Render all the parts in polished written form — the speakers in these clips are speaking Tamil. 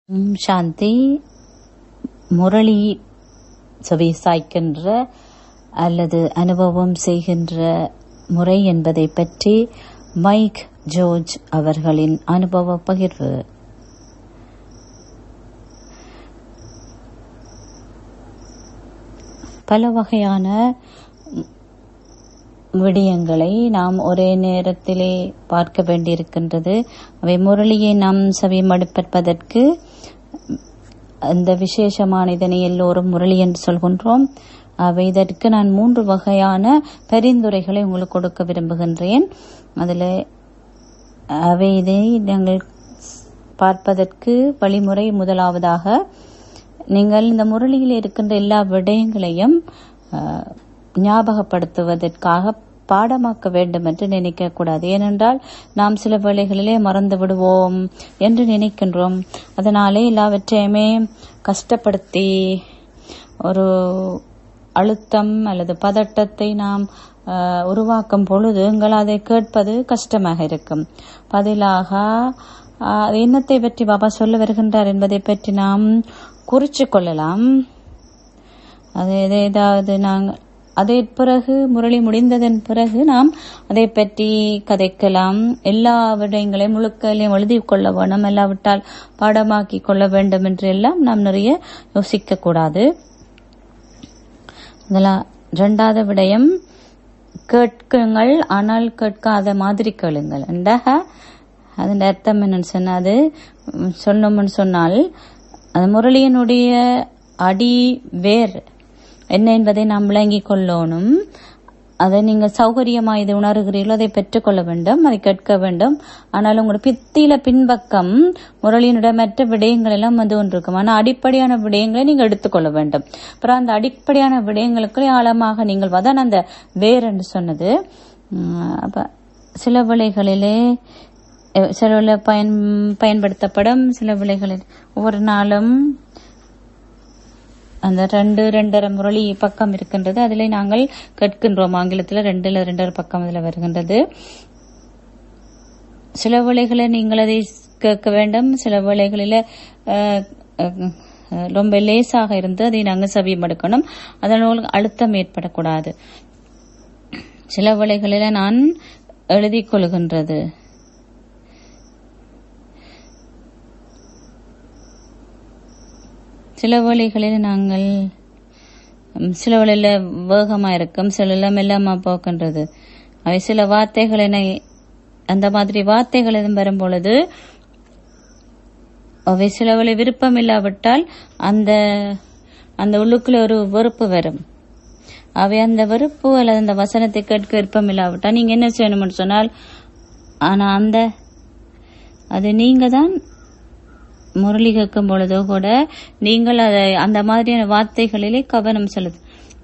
சாந்தி. முரளி செவி சாய்க்கின்ற அல்லது அனுபவம் செய்கின்ற முறை என்பதை பற்றி மைக் ஜோர்ஜ் அவர்களின் அனுபவ பகிர்வு. பல வகையான விடயங்களை நாம் ஒரே நேரத்திலே பார்க்க வேண்டியிருக்கின்றது. அவை முரளியை நாம் செவிமடுப்பதற்கு அந்த விசேஷமான இதனை எல்லோரும் முரளி என்று சொல்கின்றோம். அவை இதற்கு நான் 3 வகையான பரிந்துரைகளை உங்களுக்கு கொடுக்க விரும்புகின்றேன். அதில் அவை இதை நாங்கள் பார்ப்பதற்கு வழிமுறை. முதலாவதாக, நீங்கள் இந்த முரளியில் இருக்கின்ற எல்லா விடயங்களையும் ஞாபகப்படுத்துவதற்காக பாடமாக்க வேண்டும் என்று நினைக்க கூடாது. ஏனென்றால் நாம் சில வேளைகளிலே மறந்து விடுவோம் என்று நினைக்கின்றோம். அதனாலே எல்லாவற்றையுமே கஷ்டப்படுத்தி ஒரு அழுத்தம் அல்லது பதட்டத்தை நாம் உருவாக்கும் பொழுது எங்கள் அதை கேட்பது கஷ்டமாக இருக்கும். பதிலாக எண்ணத்தை பற்றி பாபா சொல்ல வருகின்றார் என்பதை பற்றி நாம் குறிச்சு கொள்ளலாம். ஏதாவது நாங்கள் அதே பிறகு முரளி முடிந்ததன் பிறகு நாம் அதை பற்றி கதைக்கலாம். எல்லா விடயங்களையும் முழுக்களையும் எழுதி கொள்ள வேணும், எல்லாவிட்டால் பாடமாக்கி கொள்ள வேண்டும் என்று எல்லாம் நாம் நிறைய யோசிக்க கூடாது. இரண்டாவது விடயம், கேட்குங்கள் ஆனால் கேட்காத மாதிரி கேளுங்கள். அதன் அர்த்தம் என்னன்னு சொன்னாது சொன்னோம்னு சொன்னால் அது முரளியினுடைய அடி வேர் என்ன என்பதை நாம் விளங்கிக் கொள்ளணும். அதை நீங்கள் சௌகரியமா இதை உணர்கிறீர்களோ அதை பெற்றுக்கொள்ள வேண்டும், அதை கேட்க வேண்டும். ஆனால் உங்களோட பித்தியில பின்பக்கம் முரளியினுடைய மற்ற விடயங்கள் எல்லாம் வந்து கொண்டிருக்கும். ஆனால் அடிப்படையான விடயங்களை நீங்கள் எடுத்துக்கொள்ள வேண்டும். அப்புறம் அந்த அடிப்படையான விடயங்களுக்கு ஆழமாக நீங்கள் அதான் அந்த வேர் என்று சொன்னது. அப்ப சில விலைகளிலே சில பயன்படுத்தப்படும், சில விலைகளில் ஒவ்வொரு நாளும் அந்த 2.5 முரளி பக்கம் இருக்கின்றது. அதிலே நாங்கள் கேட்கின்றோம். ஆங்கிலத்தில் 2.5 பக்கம் அதில் வருகின்றது. சில வேளைகளை நீங்கள் அதை கேட்க வேண்டும், சில வேளைகளில் ரொம்ப லேசாக இருந்து அதை நாங்கள் செவிமடுக்கணும். அதனால் அழுத்தம் ஏற்படக்கூடாது. சில வேளைகளில் நான் எழுதி கொள்கின்றது. சில வேளைகளில் நாங்கள் சில வேளையில வேகமா இருக்கும், சில மெல்லமா போக்கின்றது. அவை சில வார்த்தைகள் அந்த மாதிரி வார்த்தைகள் எதுவும் வரும் பொழுது அவை சில வேளை விருப்பம் இல்லாவிட்டால் அந்த அந்த உள்ளுக்குள்ள ஒரு வெறுப்பு வரும். அவை அந்த வெறுப்பு அல்லது அந்த வசனத்தை கேட்க விருப்பம் இல்லாவிட்டால் நீங்க என்ன செய்யணும்னு சொன்னால், ஆனா அது நீங்க தான் முரளி கேட்கும் பொழுதோ கூட நீங்கள் அதை அந்த மாதிரியான வார்த்தைகளிலே கவனம் செலுத்து.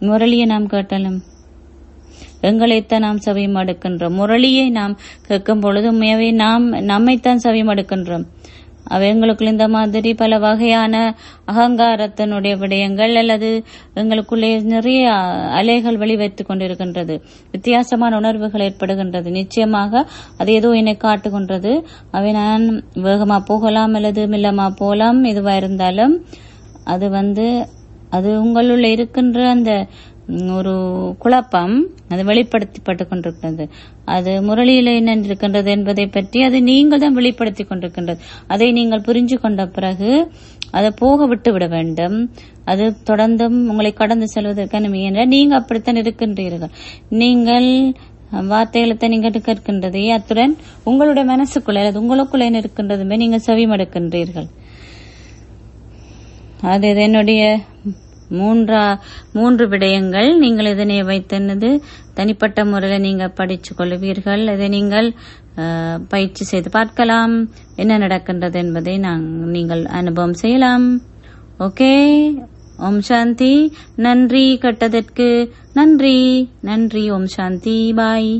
முரளியை நாம் கேட்டாலும் எங்களைத்தான் நாம் செவிமடுக்கின்றோம். முரளியை நாம் கேட்கும் பொழுது உண்மையாவே நாம் நம்மைத்தான் செவிமடுக்கின்றோம். அவை எங்களுக்குள்ள இந்த மாதிரி பல வகையான அகங்காரத்தினுடைய விடயங்கள் அல்லது எங்களுக்குள்ளே நிறைய அலைகள் வெளிவைத்துக் கொண்டிருக்கின்றது. வித்தியாசமான உணர்வுகள் ஏற்படுகின்றது. நிச்சயமாக அது ஏதோ என்னை காட்டுகின்றது. அவை நான் வேகமா போகலாம் அல்லது மெல்லமா போகலாம். எதுவா இருந்தாலும் அது உங்களுள்ள இருக்கின்ற அந்த ஒரு குழப்பம் அது வெளிப்படுத்தப்பட்டு கொண்டிருக்கிறது. அது முரளியில என்ன இருக்கின்றது என்பதை பற்றி அது நீங்கள் தான் வெளிப்படுத்திக் கொண்டிருக்கின்றது. அதை நீங்கள் புரிஞ்சு கொண்ட பிறகு அதை போக விட்டு விட வேண்டும். அது தொடர்ந்தும் உங்களை கடந்து செல்வதற்கான முயன்ற நீங்க அப்படித்தான் இருக்கின்றீர்கள். நீங்கள் வார்த்தைகளை நீங்கள் கேட்கின்றதே அத்துடன் உங்களுடைய மனசுக்குள்ள அல்லது உங்களுக்குள்ள என்ன இருக்கின்றதுமே நீங்கள் செவிமடுக்கின்றீர்கள். அது என்னுடைய 3 விடயங்கள். நீங்கள் இதனை வைத்தனது தனிப்பட்ட முறையில் நீங்கள் படிச்சு கொள்வீர்கள். இதை நீங்கள் பயிற்சி செய்து பார்க்கலாம். என்ன நடக்கின்றது என்பதை நீங்கள் அனுபவம் செய்யலாம். ஓகே. ஓம் சாந்தி. நன்றி. கேட்டதற்கு நன்றி. ஓம் சாந்தி. பாய்.